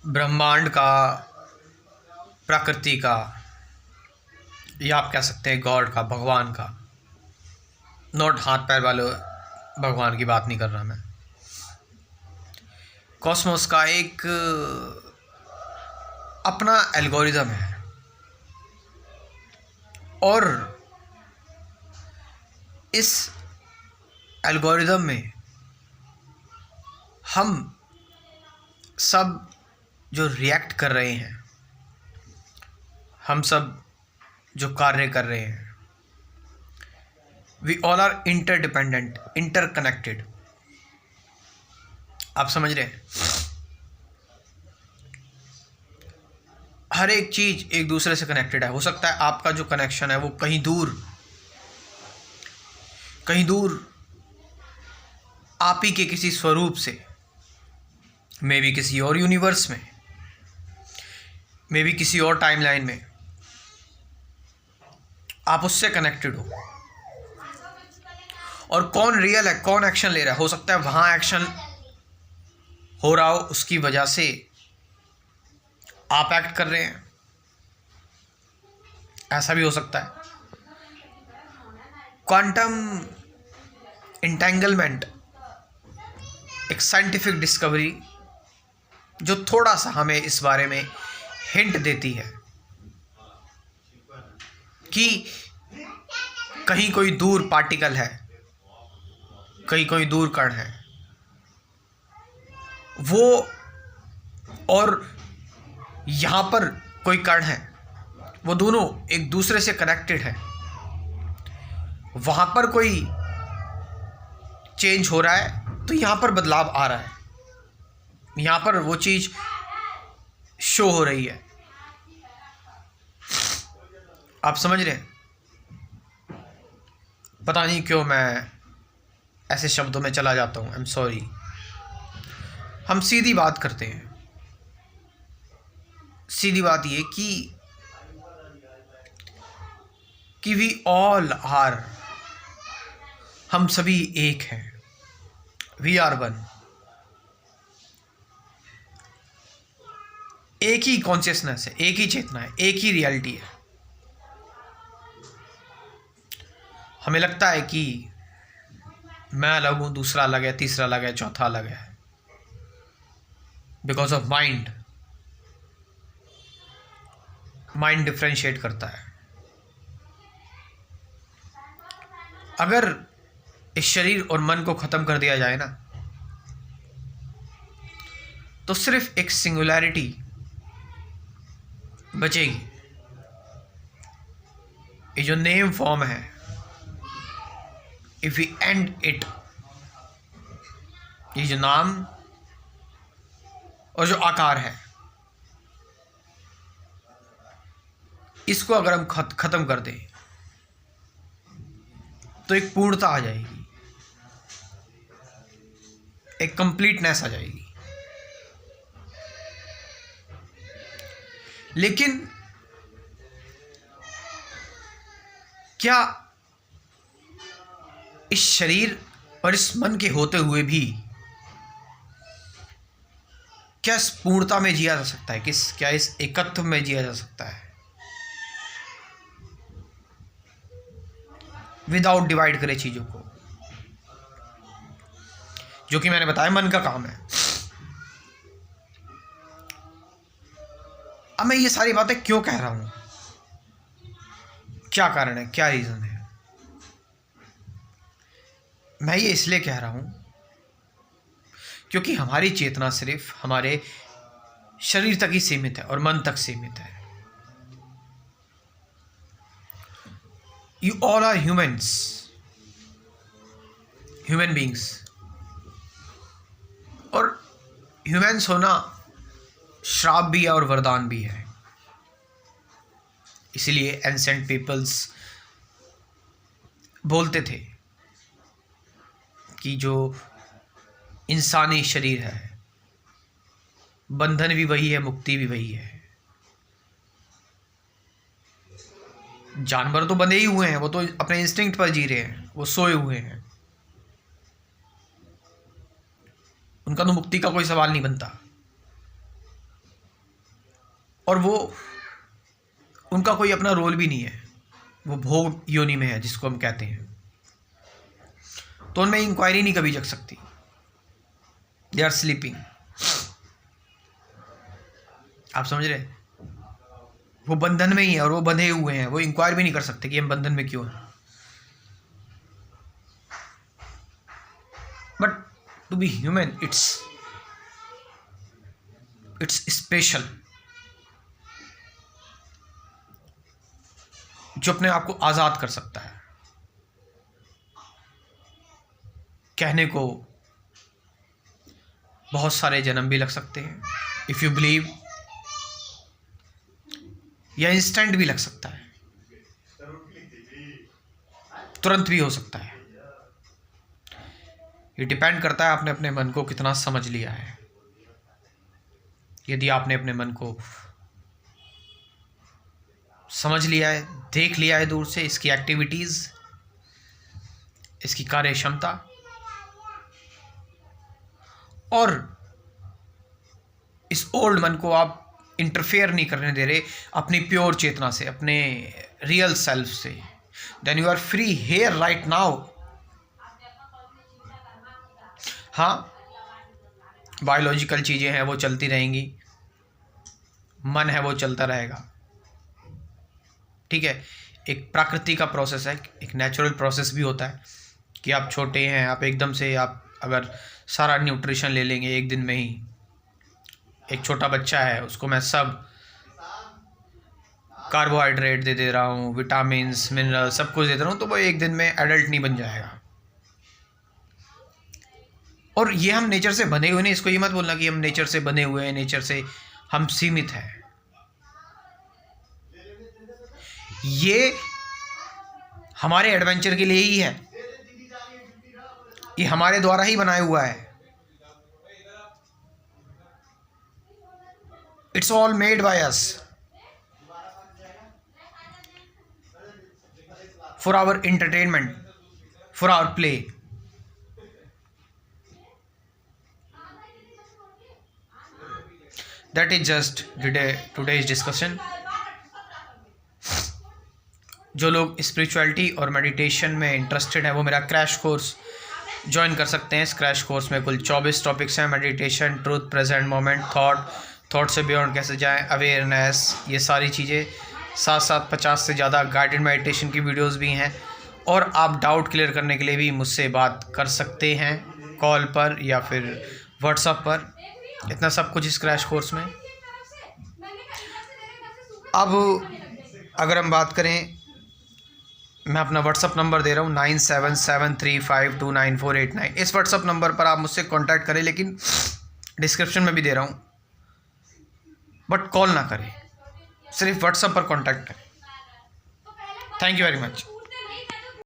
ब्रह्मांड का, प्रकृति का, या आप कह सकते हैं गॉड का, भगवान का। नॉट हाथ पैर वाले भगवान की बात नहीं कर रहा मैं। कॉस्मोस का एक अपना एल्गोरिदम है और इस एल्गोरिदम में हम सब जो रिएक्ट कर रहे हैं, हम सब जो कार्य कर रहे हैं, we all are interdependent, interconnected. आप समझ रहे हैं? हर एक चीज एक दूसरे से कनेक्टेड है। हो सकता है आपका जो कनेक्शन है वो कहीं दूर आप ही के किसी स्वरूप से, मे बी किसी और यूनिवर्स में, मे बी किसी और टाइमलाइन में आप उससे कनेक्टेड हो। और कौन रियल है, कौन एक्शन ले रहा है, हो सकता है वहां एक्शन हो रहा हो, उसकी वजह से आप एक्ट कर रहे हैं, ऐसा भी हो सकता है। क्वांटम इंटेंगलमेंट एक साइंटिफिक डिस्कवरी जो थोड़ा सा हमें इस बारे में हिंट देती है कि कहीं कोई दूर पार्टिकल है, कहीं कोई दूर कण है, वो और यहाँ पर कोई कण है, वो दोनों एक दूसरे से कनेक्टेड है। वहाँ पर कोई चेंज हो रहा है तो यहाँ पर बदलाव आ रहा है, यहाँ पर वो चीज़ शो हो रही है। आप समझ रहे हैं? पता नहीं क्यों मैं ऐसे शब्दों में चला जाता हूँ, आई एम सॉरी। हम सीधी बात करते हैं। सीधी बात ये कि वी ऑल आर, हम सभी एक हैं, वी आर वन। एक ही कॉन्शियसनेस है, एक ही चेतना है, एक ही रियलिटी है। हमें लगता है कि मैं अलग हूं, दूसरा अलग है, तीसरा अलग है, चौथा अलग है, because of mind. Mind differentiate करता है। अगर इस शरीर और मन को खत्म कर दिया जाए ना, तो सिर्फ एक सिंगुलैरिटी बचेगी। ये जो नेम फॉर्म है, इफ वी एंड इट, ये जो नाम और जो आकार है, इसको अगर हम खत्म कर दें तो एक पूर्णता आ जाएगी, एक कंप्लीटनेस आ जाएगी। लेकिन क्या इस शरीर और इस मन के होते हुए भी क्या इस पूर्णता में जिया जा सकता है? क्या इस एकत्व में जिया जा सकता है विदाउट डिवाइड करे चीजों को? जो कि मैंने बताया मन का काम है। अब मैं ये सारी बातें क्यों कह रहा हूं, क्या कारण है, क्या रीजन है? मैं ये इसलिए कह रहा हूं क्योंकि हमारी चेतना सिर्फ हमारे शरीर तक ही सीमित है और मन तक सीमित है। You all are humans, human beings। और ह्यूमंस होना श्राप भी है और वरदान भी है। इसीलिए एंसेंट पीपल्स बोलते थे कि जो इंसानी शरीर है, बंधन भी वही है, मुक्ति भी वही है। जानवर तो बंधे ही हुए हैं, वो तो अपने इंस्टिंक्ट पर जी रहे हैं, वो सोए हुए हैं, उनका तो मुक्ति का कोई सवाल नहीं बनता। और वो उनका कोई अपना रोल भी नहीं है, वो भोग योनि में है जिसको हम कहते हैं, तो उनमें इंक्वायरी नहीं कभी जग सकती। They are sleeping. आप समझ रहे? वो बंधन में ही है और वो बंधे हुए हैं, वो इंक्वायर भी नहीं कर सकते कि हम बंधन में क्यों हैं। But to be human it's special. जो अपने आप को आज़ाद कर सकता है। कहने को बहुत सारे जन्म भी लग सकते हैं इफ़ यू बिलीव, या इंस्टेंट भी लग सकता है, तुरंत भी हो सकता है। ये डिपेंड करता है आपने अपने मन को कितना समझ लिया है। यदि आपने अपने मन को समझ लिया है, देख लिया है दूर से, इसकी एक्टिविटीज़, इसकी कार्य क्षमता, और इस ओल्ड मन को आप इंटरफेयर नहीं करने दे रहे अपनी प्योर चेतना से, अपने रियल सेल्फ से, then you are free here right now. हाँ, बायोलॉजिकल चीज़ें हैं वो चलती रहेंगी, मन है वो चलता रहेगा, ठीक है। एक प्रकृति का प्रोसेस है, एक नेचुरल प्रोसेस भी होता है कि आप छोटे हैं, आप एकदम से आप अगर सारा न्यूट्रिशन ले लेंगे एक दिन में ही, एक छोटा बच्चा है उसको मैं सब कार्बोहाइड्रेट दे रहा हूँ, विटामिन्स, मिनरल सब कुछ दे रहा हूँ, तो वो एक दिन में एडल्ट नहीं बन जाएगा। और ये हम नेचर से बने हुए नहीं, इसको ये मत बोलना कि हम नेचर से बने हुए हैं, नेचर से हम सीमित हैं। ये हमारे एडवेंचर के लिए ही है, ये हमारे द्वारा ही बनाया हुआ है। It's all made by us for our entertainment, for our play. That is just today's discussion. जो लोग स्पिरिचुअलिटी और मेडिटेशन में इंटरेस्टेड है वो मेरा क्रैश कोर्स ज्वाइन कर सकते हैं। इस क्रैश कोर्स में कुल 24 टॉपिक्स हैं, meditation, truth, present moment, thought से बियॉन्ड कैसे जाएं, अवेयरनेस, ये सारी चीज़ें, साथ साथ 50 से ज़्यादा गाइडेड मेडिटेशन की वीडियोस भी हैं। और आप डाउट क्लियर करने के लिए भी मुझसे बात कर सकते हैं कॉल पर या फिर व्हाट्सएप पर। इतना सब कुछ इस क्रैश कोर्स में। अब अगर हम बात करें, मैं अपना व्हाट्सअप नंबर दे रहा हूँ 9773529489। इस व्हाट्सअप नंबर पर आप मुझसे कांटेक्ट करें, लेकिन डिस्क्रिप्शन में भी दे रहा हूँ, बट कॉल ना करें, सिर्फ व्हाट्सएप पर कांटेक्ट करें। Thank you very much.